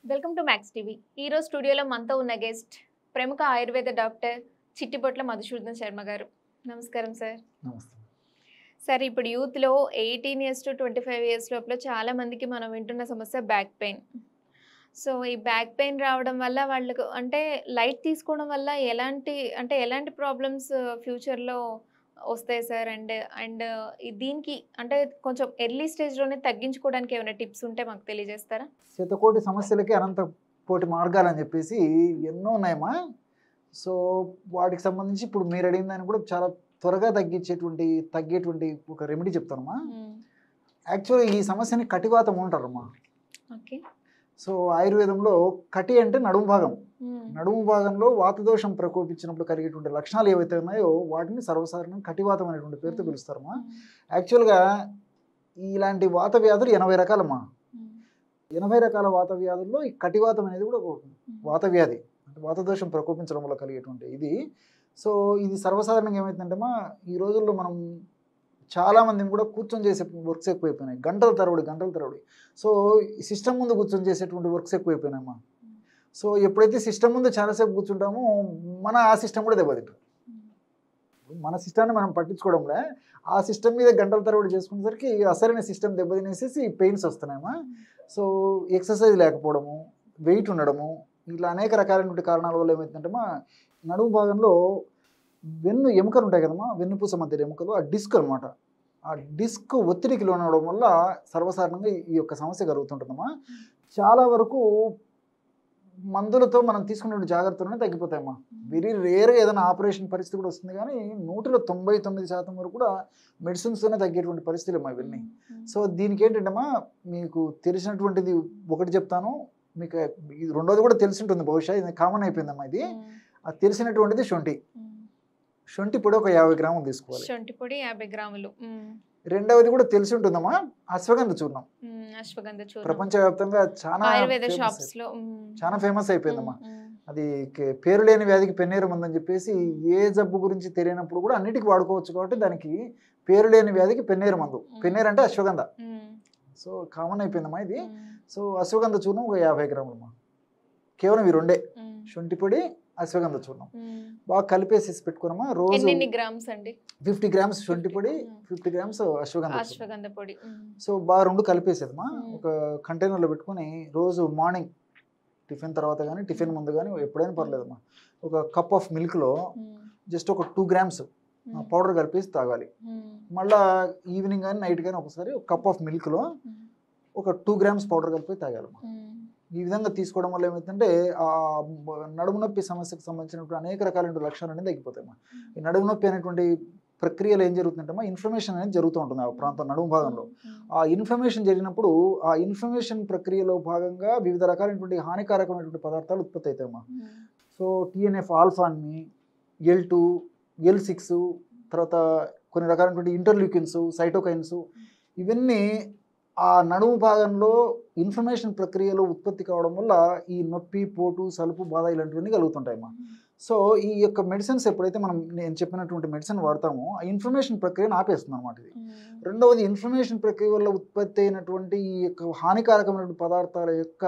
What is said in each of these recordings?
Welcome to max TV. ఈరోజు స్టూడియోలో మనతో ఉన్న గెస్ట్ ప్రముఖ ఆయుర్వేద డాక్టర్ చిట్టిపొట్ల మధుసూదన్ శర్మ గారు. నమస్కారం సార్. నమస్తే. సార్, ఇప్పుడు యూత్లో 18 ఇయర్స్ టు 25 ఇయర్స్ లోపల చాలా మందికి మనం వింటున్న సమస్య బ్యాక్ పెయిన్. సో ఈ బ్యాక్ పెయిన్ రావడం వల్ల వాళ్ళకు అంటే లైట్ తీసుకోవడం వల్ల ఎలాంటి ప్రాబ్లమ్స్ ఫ్యూచర్లో వస్తాయి సార్? అండ్ దీనికి అంటే కొంచెం ఎర్లీ స్టేజ్లోనే తగ్గించుకోవడానికి ఏమైనా టిప్స్ ఉంటే మాకు తెలియజేస్తారా? శతకోటి సమస్యలకి అనంత కోటి మార్గాలని చెప్పేసి ఎన్నో ఉన్నాయమ్మా. సో వాటికి సంబంధించి ఇప్పుడు మీరు అడిగిన దాన్ని కూడా చాలా త్వరగా తగ్గేటువంటి ఒక రెమెడీ చెప్తానమ్మా. యాక్చువల్గా ఈ సమస్యని కటివాతం అంటారమ్మా. ఓకే. సో ఆయుర్వేదంలో కటి అంటే నడుము భాగం. నడుము భాగంలో వాతదోషం ప్రకోపించినప్పుడు కలిగేటువంటి లక్షణాలు ఏవైతే ఉన్నాయో వాటిని సర్వసాధారణంగా కటివాతం అనేటువంటి పేరుతో పిలుస్తారమ్మా. యాక్చువల్గా ఇలాంటి వాత వ్యాధులు 80 రకాలమ్మా. 80 రకాల వాత వ్యాధుల్లో ఈ కటివాతం అనేది కూడా ఒక వాత వ్యాధి, అంటే వాతదోషం ప్రకోపించడం వల్ల కలిగేటువంటి ఇది. సో ఇది సర్వసాధారణంగా ఏమవుతుందంటేమా, ఈ రోజుల్లో మనం చాలామందిని కూడా కూర్చొని చేసే వర్క్స్ ఎక్కువైపోయినాయి, గంటల తరబడి. సో సిస్టమ్ ముందు కూర్చొని చేసేటువంటి వర్క్స్ ఎక్కువైపోయినాయమ్మా. సో ఎప్పుడైతే సిస్టమ్ ముందు చాలాసేపు కూర్చుంటామో ఆ సిస్టమ్ కూడా దెబ్బతింటాం. మన సిస్టాన్ని మనం పట్టించుకోవడంలే, ఆ సిస్టమ్ మీద గంటల తరబడి చేసుకునేసరికి అసలైన సిస్టమ్ దెబ్బతినేసేసి పెయిన్స్ వస్తున్నాయమ్మా. సో ఎక్సర్సైజ్ లేకపోవడము, వెయిట్ ఉండడము, ఇట్లా అనేక రకాలైనటువంటి కారణాల వల్ల ఏమవుతుందంటే నడుము భాగంలో వెన్ను ఎముకలు ఉంటాయి కదమ్మా, వెన్నుపూస మధ్య ఎముకలు, ఆ డిస్క్ అనమాట. ఆ డిస్క్ ఒత్తిడికి లోనవడం వల్ల సర్వసాధారణంగా ఈ యొక్క సమస్య కలుగుతుంటుందమ్మా. చాలా వరకు మందులతో మనం తీసుకునే జాగ్రత్తలనే తగ్గిపోతాయమ్మా. వెరీ రేర్గా ఏదైనా ఆపరేషన్ పరిస్థితి కూడా వస్తుంది, కానీ 99% వరకు కూడా మెడిసిన్స్తోనే తగ్గేటువంటి పరిస్థితులు అమ్మా ఇవన్నీ. సో దీనికి ఏంటంటేమ్మా, మీకు తెలిసినటువంటిది ఒకటి చెప్తాను, మీకు ఇది రెండోది కూడా తెలిసి ఉంటుంది బహుశా, ఇది కామన్ అయిపోయిందమ్మా. ఇది అది తెలిసినటువంటిది శొంఠి పొడి ఒక 50 గ్రాములు తీసుకోవాలి. శొంఠి పొడి 50 గ్రాములు. రెండవది కూడా తెలిసి ఉంటుందమ్మా, అశ్వగంధ చూర్ణం. ప్రపంచవ్యాప్తంగా చాలా ఫేమస్ అయిపోయిందమ్మా. అది పేరు లేని వ్యాధికి పెన్నేరు మందు అని చెప్పేసి, ఏ జబ్బు గురించి తెలియనప్పుడు కూడా అన్నిటికీ వాడుకోవచ్చు. కాబట్టి దానికి పేరు లేని వ్యాధికి పెన్నేరు మందు. పెన్నేరు అంటే అశ్వగంధ. సో కామన్ అయిపోయిందమ్మా ఇది. సో అశ్వగంధ చూర్ణం ఒక 50 గ్రాములమ్మా. కేవలం ఈ రెండే, శొంఠి పొడి, అశ్వగంధ చూర్ణం బాగా కలిపేసి పెట్టుకున్నామా. రోజు 50 గ్రామ్స్ శొంఠి పొడి, 50 గ్రామ్స్ అశ్వగంధ పొడి. సో బాగా రెండు కలిపేసేదమ్మా. ఒక కంటైనర్లో పెట్టుకుని రోజు మార్నింగ్ టిఫిన్ తర్వాత కానీ టిఫిన్ ముందు కానీ ఎప్పుడైనా పర్లేదమ్మా, ఒక కప్ ఆఫ్ మిల్క్లో జస్ట్ ఒక 2 గ్రామ్స్ పౌడర్ కలిపేసి తాగాలి. మళ్ళీ ఈవినింగ్ కానీ నైట్ కానీ ఒకసారి ఒక కప్ ఆఫ్ మిల్క్లో ఒక 2 గ్రామ్స్ పౌడర్ కలిపి తాగాలమ్మా. ఈ విధంగా తీసుకోవడం వల్ల ఏమవుతుందంటే ఆ నడుము నొప్పి సమస్యకు సంబంధించినటువంటి అనేక రకాలైన లక్షణాలు అనేది తగ్గిపోతాయమ్మా. ఈ నడుము నొప్పి అనేటువంటి ప్రక్రియలో ఏం జరుగుతుందంటే ఇన్ఫ్లమేషన్ అనేది జరుగుతూ ఉంటుంది ఆ ప్రాంతం నడుము భాగంలో. ఆ ఇన్ఫ్లమేషన్ జరిగినప్పుడు ఆ ఇన్ఫ్లమేషన్ ప్రక్రియలో భాగంగా వివిధ రకాలైనటువంటి హానికారకమైనటువంటి పదార్థాలు ఉత్పత్తి అవుతాయమ్మా. సో TNF ఆల్ఫా అని, L2, L6, తర్వాత కొన్ని రకాలైనటువంటి ఇంటర్ల్యూకిన్స్, సైటోకైన్స్, ఇవన్నీ ఆ నడుము భాగంలో ఇన్ఫ్లమేషన్ ప్రక్రియలో ఉత్పత్తి కావడం వల్ల ఈ నొప్పి, పోటు, సలుపు, బాధ ఇలాంటివన్నీ కలుగుతుంటాయమ్మా. సో ఈ యొక్క మెడిసిన్స్ ఎప్పుడైతే నేను చెప్పినటువంటి మెడిసిన్ వాడతామో ఆ ఇన్ఫ్లమేషన్ ప్రక్రియను ఆపేస్తుంది అనమాట ఇది. రెండవది, ఇన్ఫ్లమేషన్ ప్రక్రియ వల్ల ఉత్పత్తి అయినటువంటి ఈ యొక్క హానికారకమైనటువంటి పదార్థాల యొక్క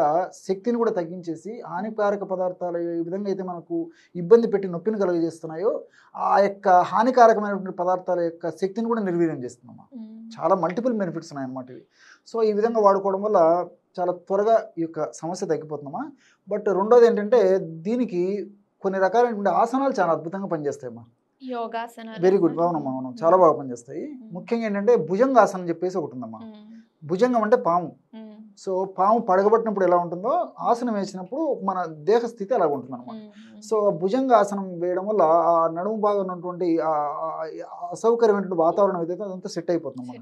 శక్తిని కూడా తగ్గించేసి, హానికారక పదార్థాలు ఏ విధంగా అయితే మనకు ఇబ్బంది పెట్టి నొప్పిని కలుగజేస్తున్నాయో ఆ యొక్క హానికారకమైనటువంటి పదార్థాల యొక్క శక్తిని కూడా నిర్వీర్యం చేస్తుందమ్మా. చాలా మల్టిపుల్ బెనిఫిట్స్ ఉన్నాయన్నమాట ఇవి. సో ఈ విధంగా వాడుకోవడం వల్ల చాలా త్వరగా ఈ యొక్క సమస్య తగ్గిపోతుందమ్మా. బట్ రెండోది ఏంటంటే, దీనికి కొన్ని రకాలైనటువంటి ఆసనాలు చాలా అద్భుతంగా పనిచేస్తాయమ్మా. Very good. అవునమ్మా, అవును, చాలా బాగా పనిచేస్తాయి. ముఖ్యంగా ఏంటంటే భుజంగాసనం చెప్పేసి ఒకటి ఉందమ్మా. భుజంగం అంటే పాము. సో పాము పడగబట్టినప్పుడు ఎలా ఉంటుందో ఆసనం వేసినప్పుడు మన దేహ స్థితి అలా ఉంటుంది అనమాట. సో భుజంగాసనం వేయడం వల్ల ఆ నడుము భాగం ఉన్నటువంటి అసౌకర్యమైనటువంటి వాతావరణం ఏదైతే అదంతా సెట్ అయిపోతుంది.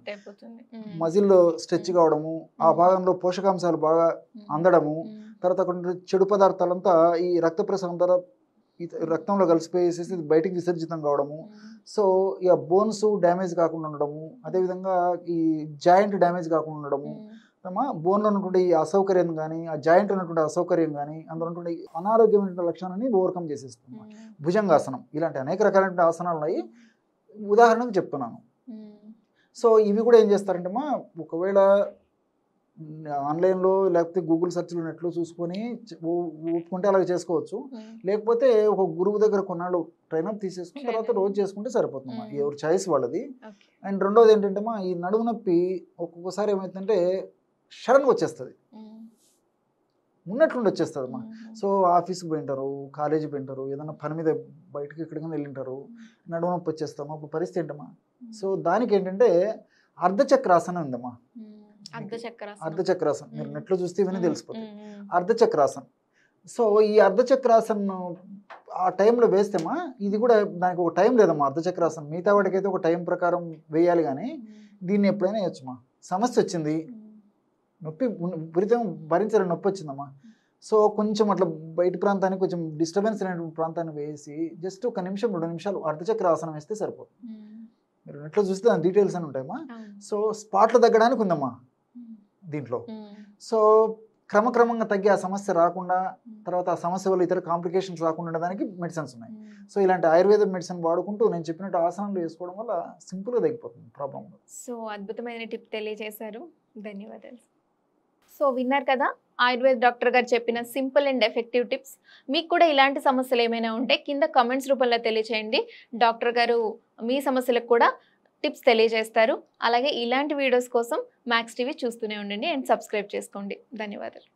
మజిల్ స్ట్రెచ్ కావడము, ఆ భాగంలో పోషకాంశాలు బాగా అందడము, తర్వాత కొన్ని చెడు పదార్థాలంతా ఈ రక్త ప్రసరణ ద్వారా రక్తంలో కలిసిపోయేసేసి బయటికి విసర్జితం కావడము. సో ఇక బోన్స్ డ్యామేజ్ కాకుండా ఉండడము, అదేవిధంగా ఈ జాయింట్ డ్యామేజ్ కాకుండా ఉండడము, బోన్లో ఉన్నటువంటి అసౌకర్యం కానీ, ఆ జాయింట్ ఉన్నటువంటి అసౌకర్యం కానీ, అందులో ఉన్నటువంటి అనారోగ్యమైన లక్షణాలని ఓవర్కమ్ చేసేస్తుంది భుజంగాసనం. ఇలాంటి అనేక రకాలైన ఆసనాలు ఉన్నాయి, ఉదాహరణకు చెప్తున్నాను. సో ఇవి కూడా ఏం చేస్తారంటే ఒకవేళ ఆన్లైన్లో లేకపోతే గూగుల్ సెర్చ్లో నెట్లో చూసుకొని ఒప్పుకుంటే అలాగే చేసుకోవచ్చు. లేకపోతే ఒక గురువు దగ్గర కొన్నాళ్ళు ట్రైనప్ తీసేసుకుని తర్వాత రోజు చేసుకుంటే సరిపోతుందమ్మా. ఎవరి చాయిస్ వాళ్ళది. అండ్ రెండోది ఏంటంటే మా ఈ నడుము నొప్పి ఒక్కొక్కసారి ఏమవుతుందంటే సడన్గా వచ్చేస్తుంది, ఉన్నట్లుండి వచ్చేస్తుందమ్మా. సో ఆఫీస్కి పోయింటారు, కాలేజీకి పోయింటారు, ఏదైనా పని మీద బయటకి ఎక్కడికైనా వెళ్ళింటారు, నడుము నొప్పి వచ్చేస్తామా, అప్పుడు పరిస్థితి ఏంటమ్మా. సో దానికి ఏంటంటే అర్ధచక్రాసనం ఉందమ్మా. అర్ధచక్రాసనం మీరు నెట్లో చూస్తే ఇవన్నీ తెలిసిపోతాయి. అర్ధచక్రాసనం. సో ఈ అర్ధచక్రాసనం ఆ టైంలో వేస్తేమా, ఇది కూడా దానికి ఒక టైం లేదమ్మా. అర్ధచక్రాసనం మిగతా వాటికైతే ఒక టైం ప్రకారం వేయాలి, కానీ దీన్ని ఎప్పుడైనా వేయచ్చమ్మా. సమస్య వచ్చింది, నొప్పి విపరీతం భరించలేని నొప్పి వచ్చిందమ్మా. సో కొంచెం అట్లా బయట ప్రాంతానికి కొంచెం డిస్టర్బెన్స్ అనేటువంటి ప్రాంతాన్ని వేసి జస్ట్ 1 నిమిషం 2 నిమిషాలు అర్ధచక్రాసనం వేస్తే సరిపోతుంది. మీరు నెట్లో చూస్తే దాని డీటెయిల్స్ అని ఉంటాయమ్మా. సో స్పాట్లు తగ్గడానికి ఉందమ్మా దీంట్లో. సో క్రమక్రమంగా తగ్గి ఆ సమస్య రాకుండా, తర్వాత ఆ సమస్య వల్ల ఇతర కాంప్లికేషన్స్ రాకుండా ఉండడానికి మెడిసిన్స్ ఉన్నాయి. సో ఇలాంటి ఆయుర్వేద మెడిసిన్ వాడుకుంటూ నేను చెప్పినట్టు ఆసనాలు వేసుకోవడం వల్ల సింపుల్గా తగ్గిపోతుంది ప్రాబ్లం. సో అద్భుతమైన టిప్ తెలియజేశారు, ధన్యవాదాలు. సో విన్నారు కదా, ఆయుర్వేద డాక్టర్ గారు చెప్పిన సింపుల్ అండ్ ఎఫెక్టివ్ టిప్స్. మీకు కూడా ఇలాంటి సమస్యలు ఏమైనా ఉంటే కింద కామెంట్స్ రూపంలో తెలియచేయండి. డాక్టర్ గారు మీ సమస్యలకు కూడా టిప్స్ తెలియజేస్తారు. అలాగే ఇలాంటి వీడియోస్ కోసం మ్యాక్స్ టీవీ చూస్తూనే ఉండండి అండ్ సబ్స్క్రైబ్ చేసుకోండి. ధన్యవాదాలు.